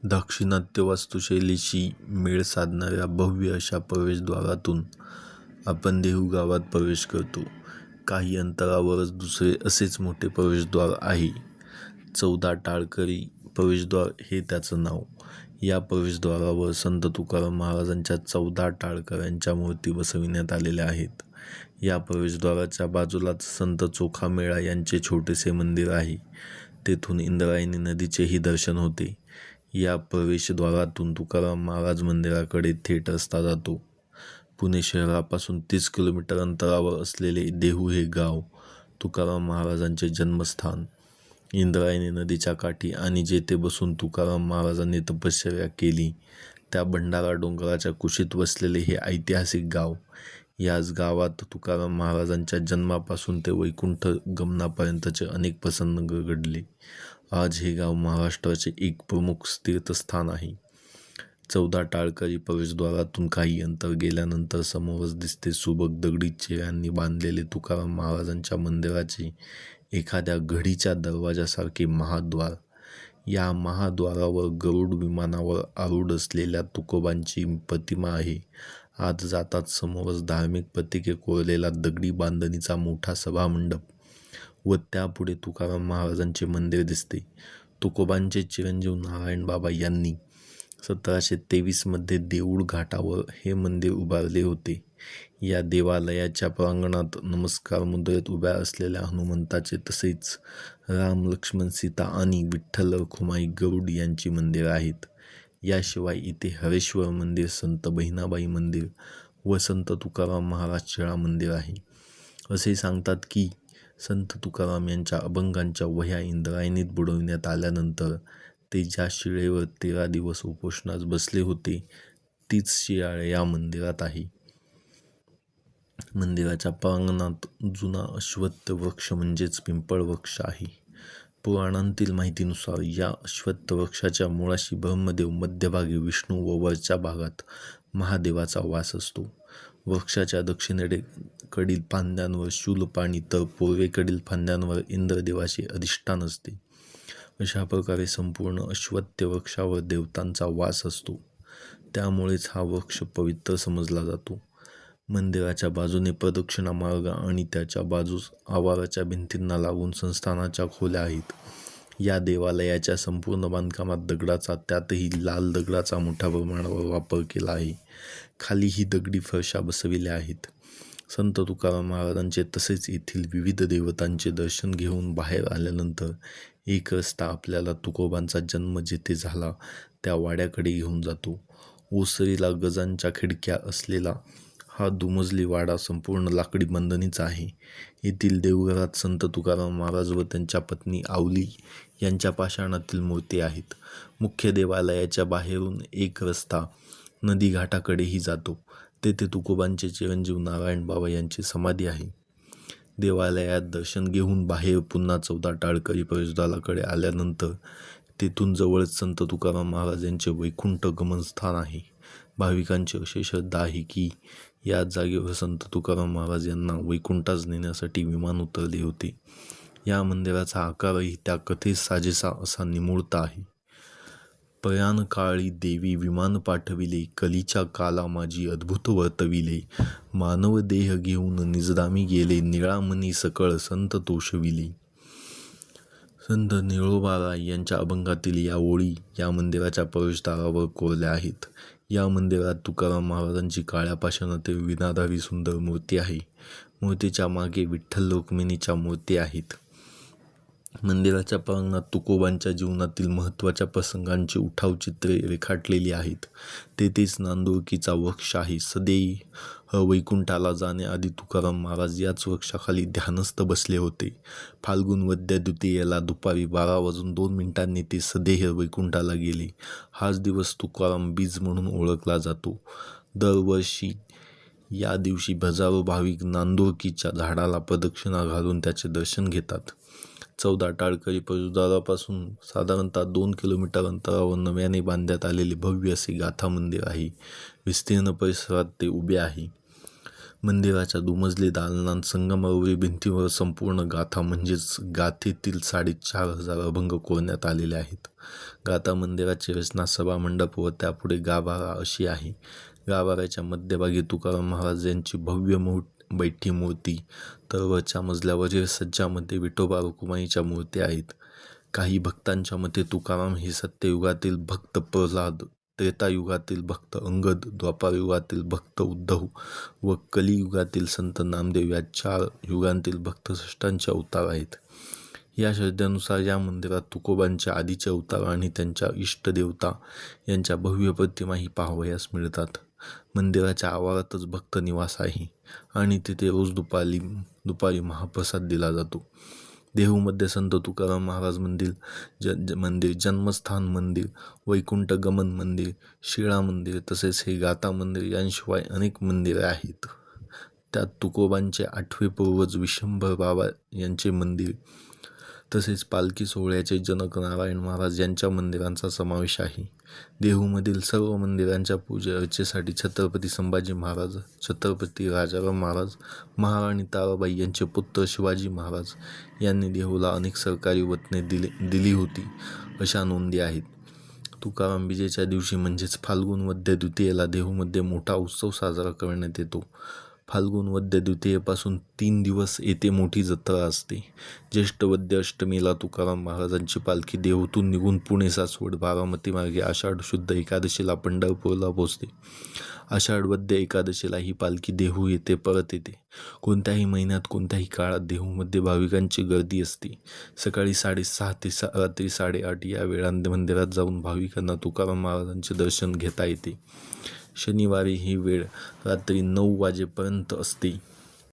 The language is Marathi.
दाक्षिणात्य वास्तुशैलीशी मेळ साधणाऱ्या भव्य अशा प्रवेशद्वारातून आपण देहू गावात प्रवेश करतो. काही अंतरावरच दुसरे असेच मोठे प्रवेशद्वार आहे. 14 टाळकरी प्रवेशद्वार हे त्याचं नाव. या प्रवेशद्वारावर संत तुकाराम महाराजांच्या 14 टाळकऱ्यांच्या मूर्ती बसविण्यात आलेल्या आहेत. या प्रवेशद्वाराच्या बाजूलाच संत चोखामेळा यांचे छोटेसे मंदिर आहे. तेथून इंद्रायणी नदीचेही दर्शन होते. या प्रवेशद्वारातून तुकाराम महाराज मंदिराकडे थेट रस्ता जातो. पुणे शहरापासून 30 किलोमीटर अंतरावर असलेले देहू हे गाव तुकाराम महाराजांचे जन्मस्थान, इंद्रायणी नदीच्या काठी आणि जेथे बसून तुकाराम महाराजांनी तपश्चर्या केली त्या भंडारा डोंगराच्या कुशीत वसलेले हे ऐतिहासिक गाव. याच गावात तुकाराम महाराजांच्या जन्मापासून ते वैकुंठ गमनापर्यंतचे अनेक प्रसंग घडले. आज हे गाव महाराष्ट्राचे एक प्रमुख तीर्थस्थान आहे. 14 टाळकरी प्रवेशद्वारातून काही अंतर गेल्यानंतर समोरच दिसते सुबक दगडी चिऱ्यांनी बांधलेले तुकाराम महाराजांच्या मंदिराचे एखाद्या घडीच्या दरवाजासारखे महाद्वार. या महाद्वारावर गरुड विमानावर आरूढ असलेल्या तुकोबांची प्रतिमा आहे. आत जाताच समोरच धार्मिक प्रतीके कोरलेला दगडी बांधणीचा मोठा सभामंडप व त्यापुढे तुकाराम महाराजांचे मंदिर दिसते. तुकोबांचे चिरंजीव नारायण बाबा यांनी 1723 मध्ये देऊळ घाटावर हे मंदिर उभारले होते. या देवालयाच्या प्रांगणात नमस्कार मुद्रेत उभ्या असलेल्या हनुमंताचे तसेच राम, लक्ष्मण, सीता आणि विठ्ठल रखुमाई गरुड यांची मंदिरे आहेत. याशिवाय इथे हरेश्वर मंदिर, संत बहिणाबाई मंदिर व संत तुकाराम महाराज शिळा मंदिर आहे. असे सांगतात की संत तुकाराम यांच्या अभंगांच्या वह्या इंद्रायणीत बुडविण्यात आल्यानंतर ते ज्या शिळेवर 13 दिवस उपोषणास बसले होते तीच शिळा या मंदिरात आहे. मंदिराच्या प्रांगणात जुना अश्वत्थ वृक्ष म्हणजेच पिंपळ वृक्ष आहे. पुराणांतील माहितीनुसार या अश्वत्थ वृक्षाच्या मुळाशी ब्रह्मदेव, मध्यभागी विष्णू व वरच्या भागात महादेवाचा वास असतो. वृक्षाच्या दक्षिणेकडील फांद्यांवर शूलपाणी तर पूर्वेकडील फांद्यांवर इंद्रदेवाचे अधिष्ठान असते. अशा प्रकारे संपूर्ण अश्वत्थ वृक्षावर देवतांचा वास असतो. त्यामुळेच हा वृक्ष पवित्र समजला जातो. मंदिराच्या बाजूने प्रदक्षिणा मार्ग आणि त्याच्या बाजूस आवाराच्या भिंतींना लागून संस्थानाच्या खोल्या आहेत. या देवालयाच्या संपूर्ण बांधकामात दगडाचा, त्यातही लाल दगडाचा मोठ्या प्रमाणावर वापर केला आहे. खालीही दगडी फरशा बसविल्या आहेत. संत तुकाराम महाराजांचे तसेच येथील विविध देवतांचे दर्शन घेऊन बाहेर आल्यानंतर एक रस्ता आपल्याला तुकोबांचा जन्म जेथे झाला त्या वाड्याकडे घेऊन जातो. ओसरीला गजांच्या खिडक्या असलेला हा दुमजली वाडा संपूर्ण लाकडी बांधणीचा आहे. येथील देवघरात संत तुकाराम महाराज व त्यांच्या पत्नी आवली यांच्या पाषाणातील मूर्ती आहेत. मुख्य देवालयाच्या बाहेरून एक रस्ता नदीघाटाकडेही जातो. तेथे तुकोबांचे चिरंजीव नारायण बाबा यांची समाधी आहे. देवालयात दर्शन घेऊन बाहेर पुन्हा 14 टाळकरी प्रवेशद्वाराकडे आल्यानंतर तेथून जवळच संत तुकाराम महाराज यांचे वैकुंठ गमनस्थान आहे. भाविकांची अशी श्रद्धा आहे की याच जागेवर संत तुकाराम महाराज यांना वैकुंठास नेण्यासाठी विमान उतरले होते. या मंदिराचा आकारही त्या कथेस साजेसा असा निमुळता आहे. प्रयाणकाळी देवी विमान पाठविले, कलीच्या काला माझी अद्भुत वर्तविले, मानव देह घेऊन निजधामी गेले, निळामणी सकळ संत तोषविले. संत निळोबाराय यांच्या अभंगातील या ओळी या मंदिराच्या प्रवेशद्वारावर कोरल्या आहेत. या मंदिरात तुकाराम महाराजांची काळ्या पाषाणातील विणाधारी सुंदर मूर्ती आहे. मूर्तीच्या मागे विठ्ठल रुक्मिणीच्या मूर्ती आहेत. मंदिराच्या प्रांगणात तुकोबांच्या जीवनातील महत्त्वाच्या प्रसंगांची उठाव चित्रे रेखाटलेली आहेत. तेथेच नांदुरकीचा वृक्ष आहे. सदेह वैकुंठाला जाण्याआधी तुकाराम महाराज याच वृक्षाखाली ध्यानस्थ बसले होते. फाल्गुन वद्य द्वितीयेला दुपारी 12:02 ते सदेह वैकुंठाला गेले. हाच दिवस तुकाराम बीज म्हणून ओळखला जातो. दरवर्षी या दिवशी हजारो भाविक नांदुरकीच्या झाडाला प्रदक्षिणा घालून त्याचे दर्शन घेतात. 14 टाळकरी प्रवेशद्वारापासून साधारणतः 2 किलोमीटर अंतरावर नव्याने बांधण्यात आलेले भव्य असे गाथा मंदिर आहे. विस्तीर्ण परिसरात ते उभे आहे. मंदिराच्या दुमजली दालनात संगमरवरी भिंतीवर संपूर्ण गाथा म्हणजेच गाथेतील 4,500 अभंग कोरण्यात आलेले आहेत. गाथा मंदिराची रचना सभामंडप व त्यापुढे गाभारा अशी आहे. गाभाऱ्याच्या मध्यभागी तुकाराम महाराज यांची भव्य बैठी मूर्ती, तर वरच्या मजल्यावरील सज्जामध्ये विठोबा रुक्माईच्या मूर्ती आहेत. काही भक्तांच्या मते तुकाराम हे सत्ययुगातील भक्त प्रल्हाद, त्रेतायुगातील भक्त अंगद, द्वापारयुगातील भक्त उद्धव व कलियुगातील संत नामदेव या 4 युगांतील भक्तश्रेष्ठांचे अवतार आहेत. या श्रद्धेनुसार या मंदिरात तुकोबांच्या आधीचे अवतार आणि त्यांच्या इष्टदेवता यांच्या भव्य प्रतिमाही पाहावयास मिळतात. मंदिराच्या आवारातच भक्त निवास आहे आणि तिथे रोज दुपारी महाप्रसाद दिला जातो. देहूमध्ये संत तुकाराम महाराज मंदिर, जन्मस्थान मंदिर, वैकुंठ गमन मंदिर, शिळा मंदिर तसेच हे गाथा मंदिर यांशिवाय अनेक मंदिरे आहेत. त्यात तुकोबांचे 8वे पूर्वज विश्वंभर बाबा यांचे मंदिर तसेच पालखी सोहळ्याचे जनक नारायण महाराज यांच्या मंदिरांचा समावेश आहे. देहूमधील सर्व मंदिरांच्या पूजा अर्चेसाठी छत्रपती संभाजी महाराज, छत्रपती राजाराम महाराज, महाराणी ताराबाई यांचे पुत्र शिवाजी महाराज यांनी देहूला अनेक सरकारी वतने दिली होती अशा नोंदी आहेत. तुकाराम बीजेच्या दिवशी म्हणजेच फाल्गुन वद्य द्वितीयेला देहूमध्ये मोठा उत्सव साजरा करण्यात येतो. फाल्गुन वद्य द्वितीयेपासून 3 दिवस येथे मोठी जत्रा असते. ज्येष्ठ वद्य अष्टमीला तुकाराम महाराजांची पालखी देहूतून निघून पुणे, सासवड, बारामती मार्गे आषाढ शुद्ध एकादशीला पंढरपूरला पोहोचते. आषाढ वद्य एकादशीला ही पालखी देहू येथे परत येते. कोणत्याही महिन्यात कोणत्याही काळात देहूमध्ये भाविकांची गर्दी असते. सकाळी 6:30 ते रात्री 8:30 या वेळात मंदिरात जाऊन भाविकांना तुकाराम महाराजांचे दर्शन घेता येते. शनिवारी ही वेळ रात्री 9 वाजेपर्यंत असते.